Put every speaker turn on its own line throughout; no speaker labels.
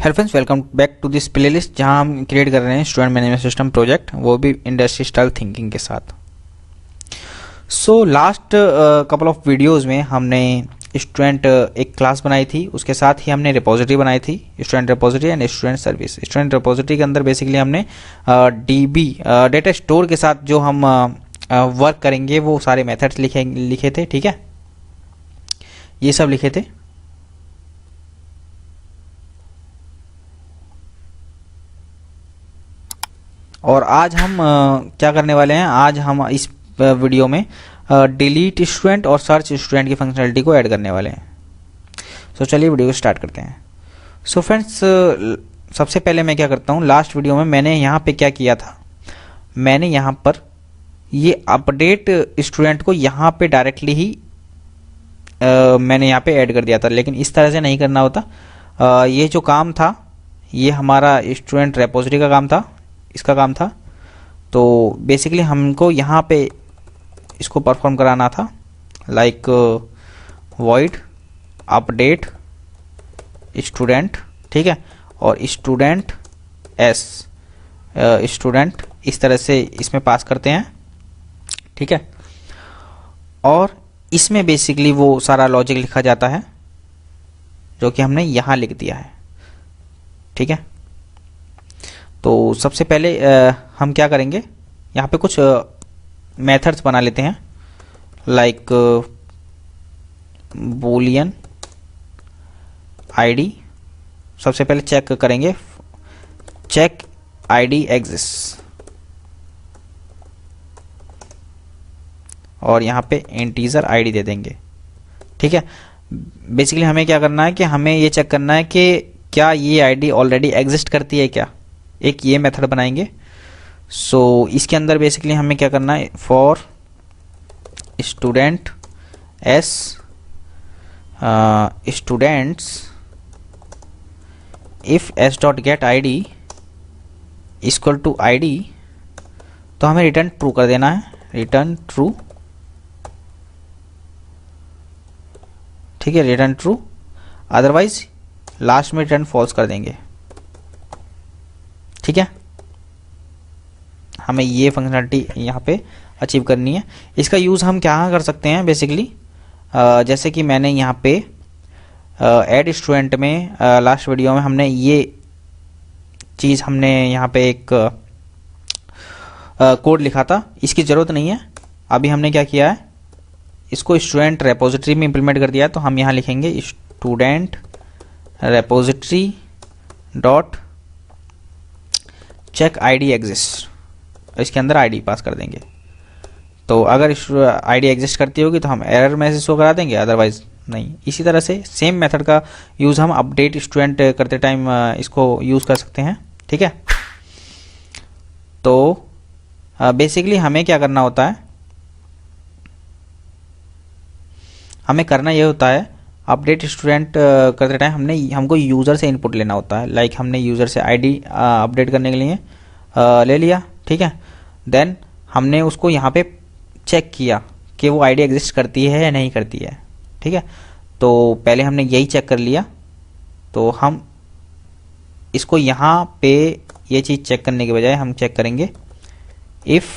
Hello friends, welcome back to this playlist जहां हम create कर रहे हैं स्टूडेंट मैनेजमेंट सिस्टम प्रोजेक्ट, वो भी इंडस्ट्री स्टाइल थिंकिंग के साथ। So last couple of videos में हमने स्टूडेंट एक क्लास बनाई थी, उसके साथ ही हमने रिपोजिटरी बनाई थी, student repository and student service. Student repository के अंदर बेसिकली हमने डीबी डेटा स्टोर के साथ जो हम वर्क करेंगे वो सारे मेथड्स लिखे थे। ठीक है, ये सब लिखे थे। और आज हम क्या करने वाले हैं, आज हम इस वीडियो में डिलीट स्टूडेंट और सर्च स्टूडेंट की फंक्शनलिटी को ऐड करने वाले हैं। सो चलिए वीडियो को स्टार्ट करते हैं। सो फ्रेंड्स, सबसे पहले मैं क्या करता हूँ, लास्ट वीडियो में मैंने यहाँ पे क्या किया था, मैंने यहाँ पर ये अपडेट स्टूडेंट को यहाँ पे डायरेक्टली ही मैंने यहाँ पे ऐड कर दिया था, लेकिन इस तरह से नहीं करना होता। ये जो काम था ये हमारा स्टूडेंट रेपोजिटरी का काम था, इसका काम था। तो बेसिकली हमको यहाँ पे इसको परफॉर्म कराना था, लाइक वॉइड अपडेट स्टूडेंट, ठीक है, और स्टूडेंट एस स्टूडेंट, इस तरह से इसमें पास करते हैं। ठीक है, और इसमें बेसिकली वो सारा लॉजिक लिखा जाता है जो कि हमने यहाँ लिख दिया है। ठीक है, तो सबसे पहले हम क्या करेंगे, यहाँ पे कुछ मेथड्स बना लेते हैं, लाइक बूलियन आईडी। सबसे पहले चेक करेंगे, चेक आईडी एग्जिस्ट, और यहाँ पे इंटीजर आईडी दे देंगे। ठीक है, बेसिकली हमें क्या करना है कि हमें ये चेक करना है कि क्या ये आईडी ऑलरेडी एग्जिस्ट करती है क्या, एक ये मेथड बनाएंगे। सो इसके अंदर बेसिकली हमें क्या करना है, for student S students if S dot get ID equal to ID, तो हमें रिटर्न ट्रू कर देना है, रिटर्न ट्रू। ठीक है, रिटर्न ट्रू, अदरवाइज लास्ट में रिटर्न फॉल्स कर देंगे। ठीक है, हमें ये फंक्शनलिटी यहाँ पे अचीव करनी है। इसका यूज़ हम क्या कर सकते हैं, बेसिकली जैसे कि मैंने यहाँ पे ऐड स्टूडेंट में लास्ट वीडियो में हमने ये चीज़, हमने यहाँ पे एक कोड लिखा था, इसकी ज़रूरत नहीं है। अभी हमने क्या किया है, इसको स्टूडेंट रेपोजिटरी में इम्प्लीमेंट कर दिया है। तो हम यहाँ लिखेंगे student repository dot check ID exist, इसके अंदर आईडी पास कर देंगे। तो अगर आईडी एग्जिस्ट करती होगी तो हम एरर मैसेज शो करा देंगे, अदरवाइज नहीं। इसी तरह से सेम मेथड का यूज़ हम अपडेट स्टूडेंट करते टाइम इसको यूज़ कर सकते हैं। ठीक है, तो बेसिकली हमें क्या करना होता है, हमें करना ये होता है, अपडेट स्टूडेंट करते टाइम हमको यूज़र से इनपुट लेना होता है। लाइक हमने यूज़र से आईडी अपडेट करने के लिए ले लिया। ठीक है, देन हमने उसको यहाँ पे चेक किया कि वो आईडी एग्जिस्ट करती है या नहीं करती है। ठीक है, तो पहले हमने यही चेक कर लिया, तो हम इसको यहाँ पे ये चीज़ चेक करने के बजाय हम चेक करेंगे if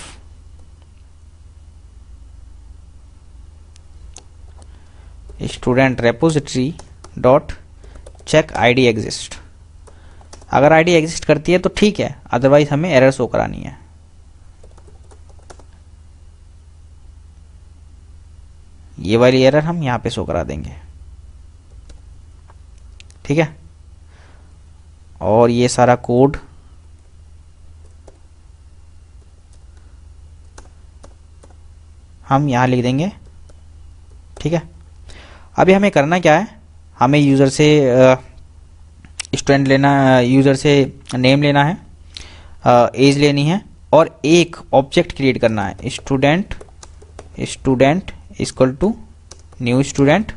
student repository dot check ID exist. अगर आईडी एग्जिस्ट करती है तो ठीक है, अदरवाइज हमें एरर शो करानी है। ये वाली एरर हम यहाँ पे शो करा देंगे। ठीक है, और ये सारा कोड हम यहाँ लिख देंगे। ठीक है, अभी हमें करना क्या है, हमें यूज़र से स्टूडेंट लेना, यूज़र से नेम लेना है, एज लेनी है, और एक ऑब्जेक्ट क्रिएट करना है, student equal to new student,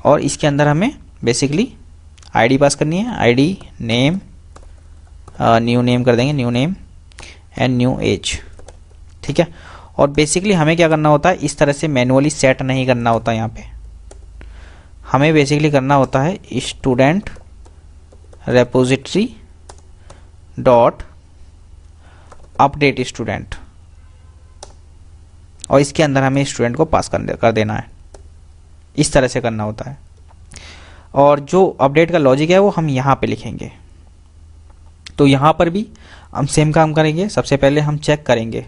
और इसके अंदर हमें बेसिकली आईडी पास करनी है, आईडी नेम, न्यू नेम कर देंगे, new name and new age. ठीक है, और बेसिकली हमें क्या करना होता है, इस तरह से मैनुअली सेट नहीं करना होता। यहाँ पे हमें बेसिकली करना होता है student repository dot update student, और इसके अंदर हमें स्टूडेंट को पास कर देना है। इस तरह से करना होता है। और जो अपडेट का लॉजिक है वो हम यहाँ पे लिखेंगे। तो यहाँ पर भी हम सेम काम करेंगे। सबसे पहले हम चेक करेंगे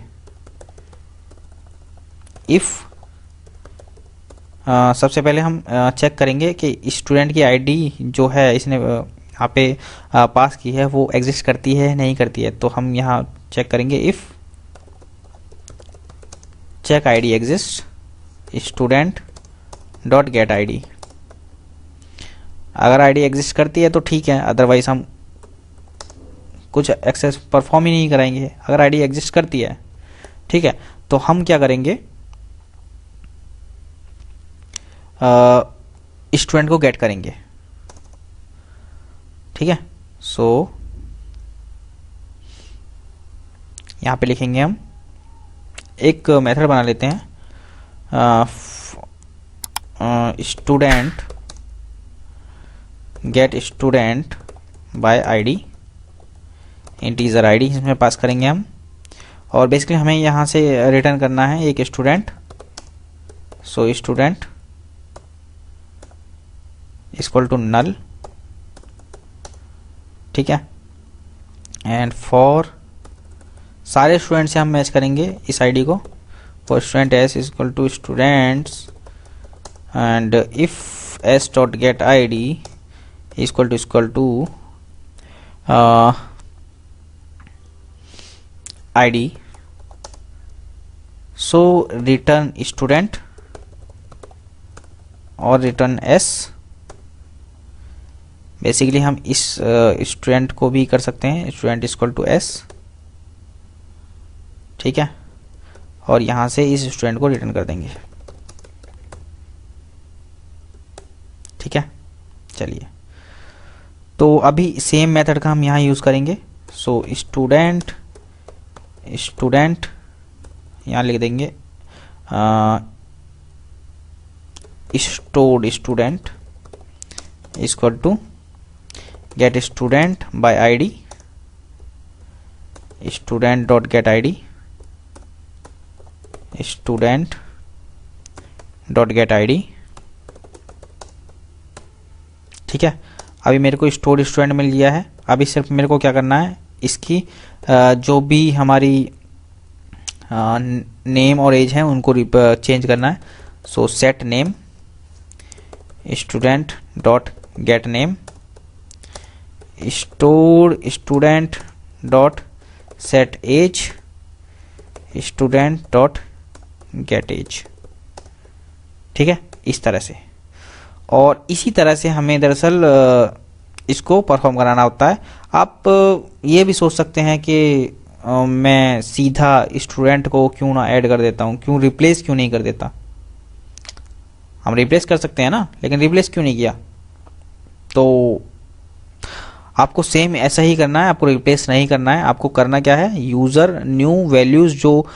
सबसे पहले हम चेक करेंगे कि स्टूडेंट की आईडी जो है इसने यहाँ पे पास की है वो एग्जिस्ट करती है नहीं करती है। तो हम यहाँ चेक करेंगे if check ID exist student dot get ID. अगर आईडी एग्जिस्ट करती है तो ठीक है, अदरवाइज हम कुछ एक्सेस परफॉर्म ही नहीं कराएंगे। अगर आईडी एग्जिस्ट करती है, ठीक है, तो हम क्या करेंगे, स्टूडेंट को गेट करेंगे। ठीक है, सो यहाँ पे लिखेंगे हम एक मेथड बना लेते हैं, student gate student by ID, integer ID इसमें पास करेंगे हम। और बेसिकली हमें यहाँ से रिटर्न करना है एक student. So student equal to null, ठीक है। एंड फॉर सारे स्टूडेंट से हम मैच करेंगे इस आईडी को। For student S equal to students and if S dot get ID equal to ID, so return student और रिटर्न एस। बेसिकली हम इस स्टूडेंट को भी कर सकते हैं, स्टूडेंट इक्वल टू एस, ठीक है। और यहाँ से इस स्टूडेंट को रिटर्न कर देंगे, ठीक है। चलिए, तो अभी सेम मेथड का हम यहाँ यूज़ करेंगे। सो स्टूडेंट यहाँ लिख देंगे stored student equal to get student by ID, student dot get ID, student dot get ID, ठीक है। अभी मेरे को स्टोर्ड स्टूडेंट मिल गया है। अभी सिर्फ मेरे को क्या करना है, इसकी जो भी हमारी नेम और एज है उनको चेंज करना है। So set name student dot get name, store student dot set age student dot get age, ठीक है, इस तरह से। और इसी तरह से हमें दरअसल इसको परफॉर्म कराना होता है। आप ये भी सोच सकते हैं कि मैं सीधा स्टूडेंट को क्यों ना ऐड कर देता हूँ, क्यों रिप्लेस क्यों नहीं कर देता। हम रिप्लेस कर सकते हैं ना, लेकिन रिप्लेस क्यों नहीं किया। तो आपको सेम ऐसा ही करना है, आपको रिप्लेस नहीं करना है। आपको करना क्या है, यूज़र न्यू वैल्यूज़, जो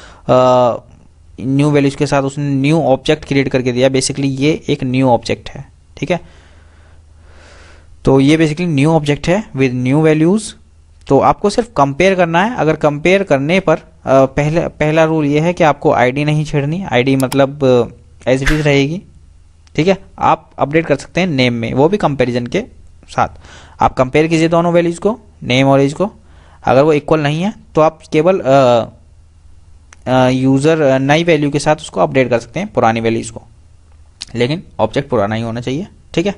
न्यू वैल्यूज़ के साथ उसने न्यू ऑब्जेक्ट क्रिएट करके दिया। बेसिकली ये एक न्यू ऑब्जेक्ट है, ठीक है। तो ये बेसिकली न्यू ऑब्जेक्ट है विद न्यू वैल्यूज़। तो आपको सिर्फ कंपेयर करना है। अगर कंपेयर करने पर पहला रूल ये है कि आपको आईडी नहीं छेड़नी। आईडी मतलब एज इट इज रहेगी, ठीक है। आप अपडेट कर सकते हैं नेम में, वो भी कंपैरिजन के साथ। आप कंपेयर कीजिए दोनों वैल्यूज़ को, नेम और एज को। अगर वो इक्वल नहीं है तो आप केवल यूज़र नई वैल्यू के साथ उसको अपडेट कर सकते हैं, पुरानी वैल्यूज़ को, लेकिन ऑब्जेक्ट पुराना ही होना चाहिए, ठीक है।